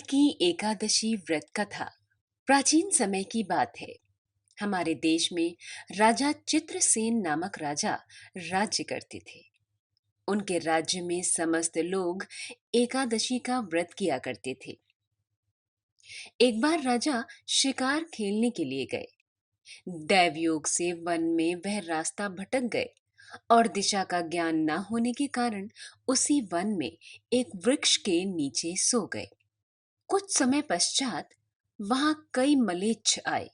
की एकादशी व्रत कथा प्राचीन समय की बात है। हमारे देश में राजा चित्रसेन नामक राजा राज्य करते थे। उनके राज्य में समस्त लोग एकादशी का व्रत किया करते थे। एक बार राजा शिकार खेलने के लिए गए। दैवयोग से वन में वह रास्ता भटक गए और दिशा का ज्ञान न होने के कारण उसी वन में एक वृक्ष के नीचे सो गए। कुछ समय पश्चात वहां कई मलेच्छ आए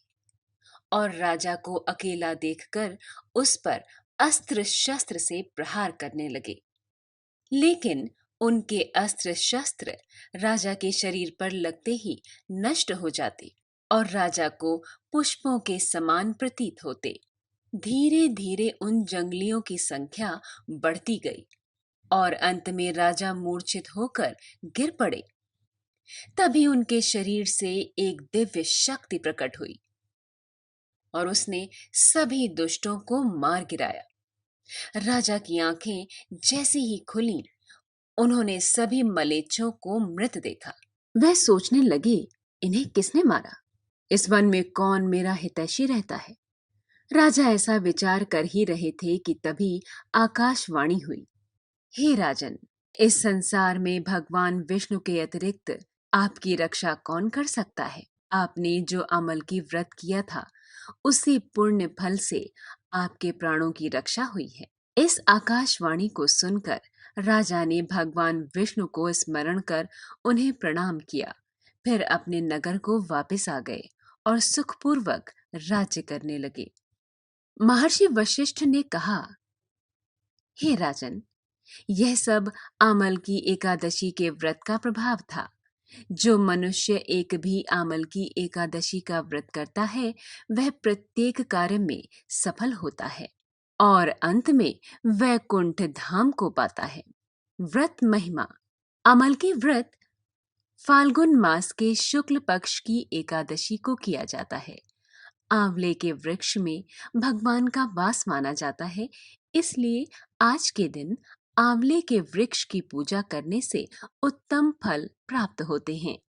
और राजा को अकेला देखकर उस पर अस्त्र शस्त्र से प्रहार करने लगे। लेकिन उनके अस्त्र शस्त्र राजा के शरीर पर लगते ही नष्ट हो जाते और राजा को पुष्पों के समान प्रतीत होते। धीरे धीरे उन जंगलियों की संख्या बढ़ती गई और अंत में राजा मूर्छित होकर गिर पड़े। तभी उनके शरीर से एक दिव्य शक्ति प्रकट हुई और उसने सभी दुष्टों को मार गिराया। राजा की आंखें जैसे ही खुली, उन्होंने सभी मलेच्छों को मृत देखा। वह सोचने लगे, इन्हें किसने मारा? इस वन में कौन मेरा हितैषी रहता है? राजा ऐसा विचार कर ही रहे थे कि तभी आकाशवाणी हुई। हे राजन, इस संसार में भगवान विष्णु के अतिरिक्त आपकी रक्षा कौन कर सकता है? आपने जो अमल की व्रत किया था, उसी पुण्य फल से आपके प्राणों की रक्षा हुई है। इस आकाशवाणी को सुनकर राजा ने भगवान विष्णु को स्मरण कर उन्हें प्रणाम किया। फिर अपने नगर को वापस आ गए और सुखपूर्वक राज्य करने लगे। महर्षि वशिष्ठ ने कहा, हे राजन, यह सब आमल की एकादशी के व्रत का प्रभाव था। जो मनुष्य एक भी आमल की एकादशी का व्रत करता है, वह प्रत्येक कार्य में सफल होता है और अंत में वैकुंठ धाम को पाता है। व्रत महिमा। अमल की व्रत फाल्गुन मास के शुक्ल पक्ष की एकादशी को किया जाता है। आंवले के वृक्ष में भगवान का वास माना जाता है, इसलिए आज के दिन आंवले के वृक्ष की पूजा करने से उत्तम फल प्राप्त होते हैं।